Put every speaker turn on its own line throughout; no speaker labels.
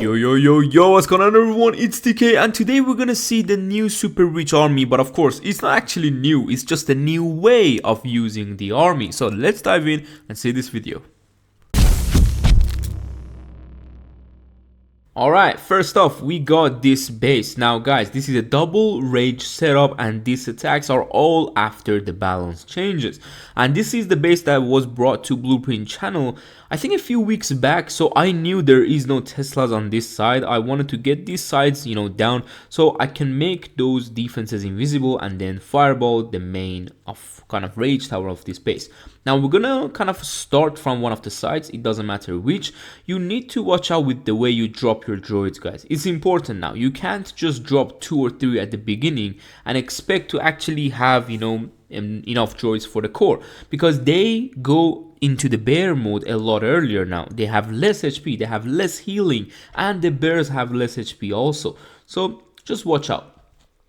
Yo, what's going on everyone, it's TK, and today we're gonna see the new super rich army. But of course, it's not actually new, it's just a new way of using the army. So let's dive in and see this video. Alright, first off, we got this base. Now guys, this is a double rage setup and these attacks are all after the balance changes. And this is the base that was brought to Blueprint channel I think a few weeks back, so I knew there is no Teslas on this side. I wanted to get these sides, down so I can make those defenses invisible and then fireball the main of kind of rage tower of this base. Now we're gonna kind of start from one of the sides, it doesn't matter which. You need to watch out with the way you drop your droids, guys. It's important now. You can't just drop 2 or 3 at the beginning and expect to actually have, enough droids for the core, because they go into the bear mode a lot earlier now. They have less HP, they have less healing, and the bears have less HP also. So just watch out.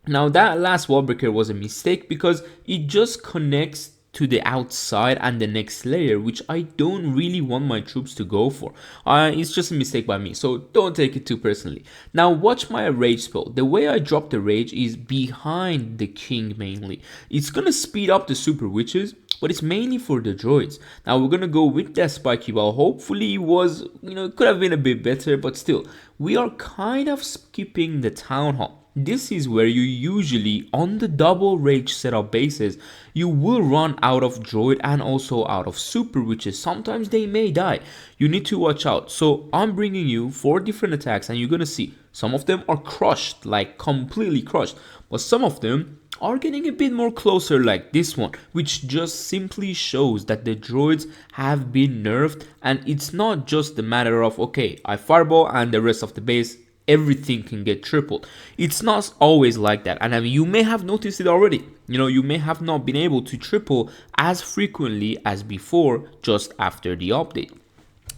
Now that last wall breaker was a mistake because it just connects to the outside and the next layer, which I don't really want my troops to go for. It's just a mistake by me, so don't take it too personally. Now watch my rage spell. The way I drop the rage is behind the king mainly. It's gonna speed up the super witches, but it's mainly for the droids. Now we're gonna go with that spiky ball. Hopefully it was, it could have been a bit better, but still, we are kind of skipping the town hall. This is where you usually, on the double rage setup bases, you will run out of droid and also out of super witches. Sometimes they may die. You need to watch out. So I'm bringing you 4 different attacks and you're gonna see some of them are crushed, like completely crushed, but some of them are getting a bit more closer, like this one, which just simply shows that the droids have been nerfed. And it's not just the matter of, okay, I fireball and the rest of the base everything can get tripled. It's not always like that, and you may have noticed it already. You may have not been able to triple as frequently as before just after the update.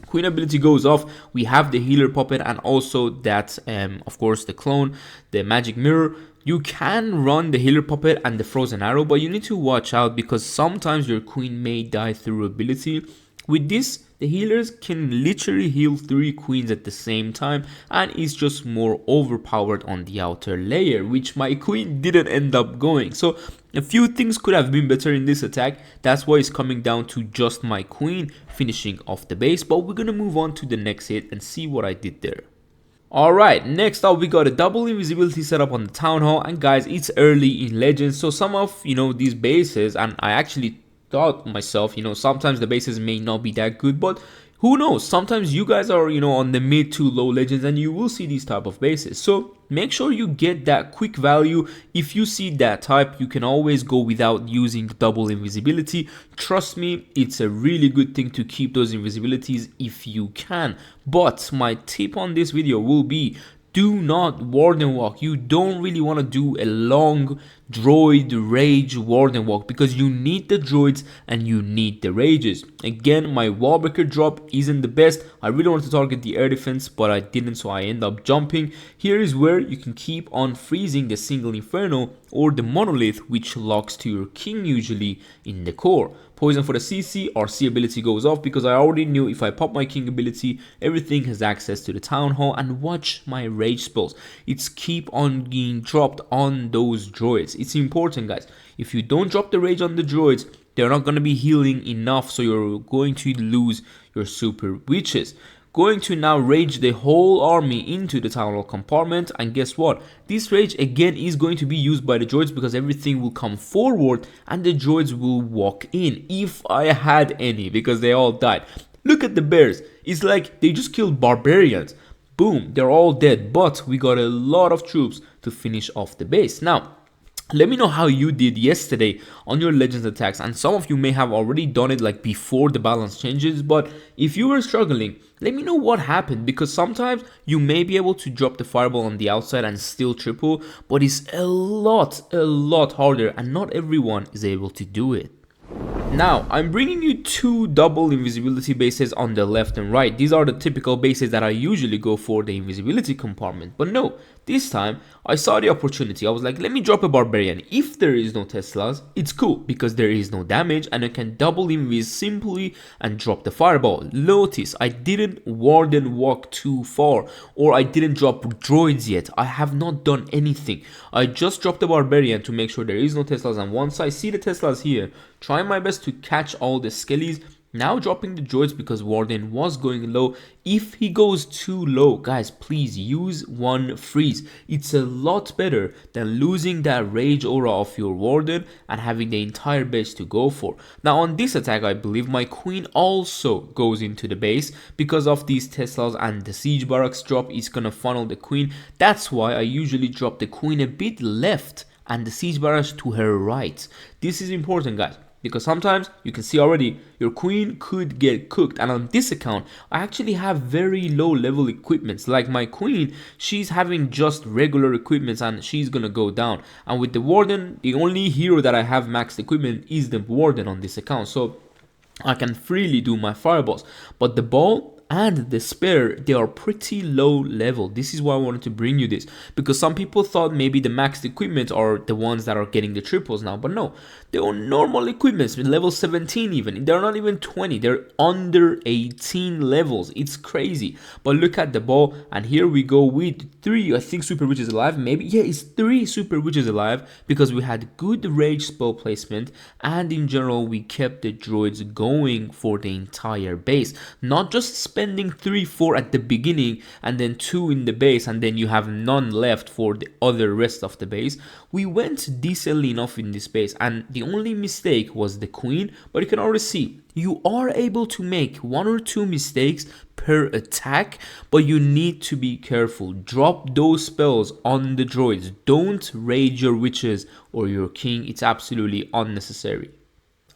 Queen ability goes off, we have the healer puppet and also that of course the clone, the magic mirror. You can run the healer puppet and the frozen arrow, but you need to watch out because sometimes your queen may die through ability. With this, the healers can literally heal 3 queens at the same time, and it's just more overpowered on the outer layer, which my queen didn't end up going. So a few things could have been better in this attack. That's why it's coming down to just my queen finishing off the base, but we're gonna move on to the next hit and see what I did there. Alright, next up we got a double invisibility setup on the town hall, and guys, it's early in Legends, so some of these bases, and I actually thought myself, sometimes the bases may not be that good, but who knows, sometimes you guys are on the mid to low Legends and you will see these type of bases. So make sure you get that quick value. If you see that type, you can always go without using double invisibility. Trust me, it's a really good thing to keep those invisibilities if you can. But my tip on this video will be, do not warden walk. You don't really want to do a long droid rage warden walk because you need the droids and you need the rages. Again, my wall breaker drop isn't the best. I really wanted to target the air defense, but I didn't, so I end up jumping. Here is where you can keep on freezing the single inferno or the monolith, which locks to your king usually in the core. Poison for the CC, or C ability goes off because I already knew if I pop my king ability, everything has access to the town hall. And watch my rage spells. It's keep on being dropped on those droids. It's important, guys. If you don't drop the rage on the droids, they're not going to be healing enough, so you're going to lose your super witches. Going to now rage the whole army into the town hall compartment, and guess what? This rage again is going to be used by the droids because everything will come forward and the droids will walk in, if I had any, because they all died. Look at the bears, it's like they just killed barbarians. Boom, they're all dead, but we got a lot of troops to finish off the base. Now let me know how you did yesterday on your Legends attacks, and some of you may have already done it like before the balance changes, but if you were struggling, let me know what happened, because sometimes you may be able to drop the fireball on the outside and still triple, but it's a lot harder and not everyone is able to do it. Now, I'm bringing you two double invisibility bases on the left and right. These are the typical bases that I usually go for, the invisibility compartment. But no, this time I saw the opportunity. I was like, let me drop a barbarian. If there is no Teslas, it's cool because there is no damage and I can double invis simply and drop the fireball. Notice I didn't warden walk too far, or I didn't drop droids yet. I have not done anything. I just dropped the barbarian to make sure there is no Teslas, and once I see the Teslas here, trying my best to catch all the skellies. Now dropping the droids because Warden was going low. If he goes too low, guys, please use one freeze. It's a lot better than losing that rage aura of your Warden and having the entire base to go for. Now on this attack, I believe my queen also goes into the base because of these Teslas, and the siege barracks drop is gonna funnel the queen. That's why I usually drop the queen a bit left and the siege barracks to her right. This is important, guys, because sometimes you can see already your queen could get cooked. And on this account, I actually have very low level equipments. Like my queen, she's having just regular equipments and she's gonna go down. And with the warden, the only hero that I have maxed equipment is the warden on this account, so I can freely do my fireballs. But the ball and the spare, they are pretty low level. This is why I wanted to bring you this, because some people thought maybe the maxed equipment are the ones that are getting the triples now, but no, they are normal equipments with level 17 even. They're not even 20, they're under 18 levels. It's crazy. But look at the ball, and here we go with 3, I think, super witches alive. Maybe, yeah, it's 3 super witches alive because we had good rage spell placement, and in general we kept the droids going for the entire base, not just spending 3-4 at the beginning and then 2 in the base and then you have none left for the other rest of the base. We went decently enough in this base, and the only mistake was the queen. But you can already see you are able to make 1 or 2 mistakes per attack, but you need to be careful. Drop those spells on the droids. Don't rage your witches or your king. It's absolutely unnecessary.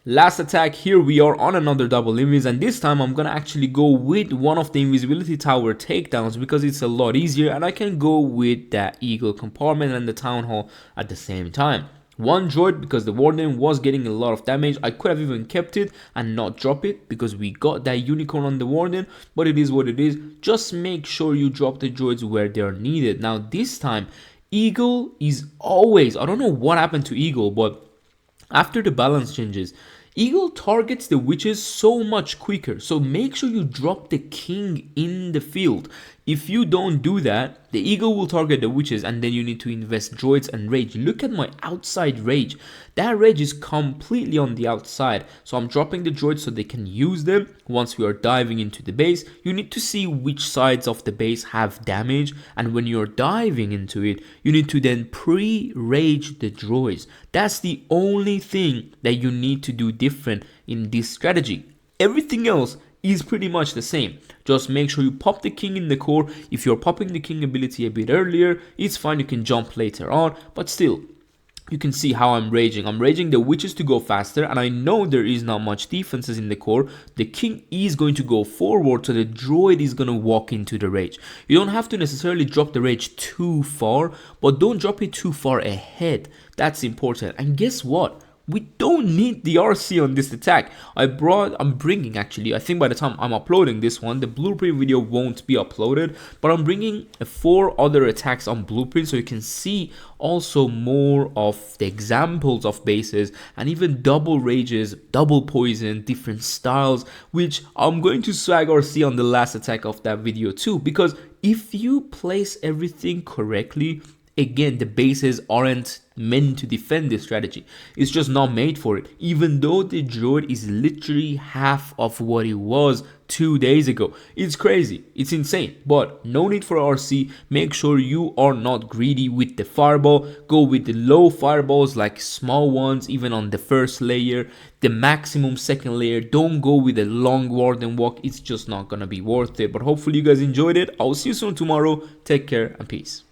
Last attack, here we are on another double invis, and this time I'm gonna actually go with one of the invisibility tower takedowns because it's a lot easier, and I can go with that eagle compartment and the town hall at the same time. One droid because the warden was getting a lot of damage. I could have even kept it and not drop it because we got that unicorn on the warden, but it is what it is. Just make sure you drop the droids where they are needed. Now this time eagle is always, I don't know what happened to eagle, but after the balance changes, eagle targets the witches so much quicker, so make sure you drop the king in the field. If you don't do that, the eagle will target the witches and then you need to invest droids and rage. Look at my outside rage. That rage is completely on the outside, so I'm dropping the droids so they can use them. Once we are diving into the base, you need to see which sides of the base have damage, and when you're diving into it, you need to then pre-rage the droids. That's the only thing that you need to do different in this strategy. Everything else is pretty much the same. Just make sure you pop the king in the core. If you're popping the king ability a bit earlier, it's fine, you can jump later on, but still, you can see how I'm raging. I'm raging the witches to go faster, and I know there is not much defenses in the core. The king is going to go forward, so the droid is going to walk into the rage. You don't have to necessarily drop the rage too far, but don't drop it too far ahead. That's important. And guess what? We don't need the RC on this attack. I'm bringing, actually, I think by the time I'm uploading this one, the blueprint video won't be uploaded, but I'm bringing 4 other attacks on blueprint so you can see also more of the examples of bases and even double rages, double poison, different styles, which I'm going to swag RC on the last attack of that video too, because if you place everything correctly, again, the bases aren't meant to defend this strategy. It's just not made for it, even though the droid is literally half of what it was 2 days ago. It's crazy, it's insane, but no need for RC. Make sure you are not greedy with the fireball. Go with the low fireballs, like small ones, even on the first layer, the maximum second layer. Don't go with a long warden walk, it's just not gonna be worth it. But hopefully you guys enjoyed it. I'll see you soon tomorrow. Take care and peace.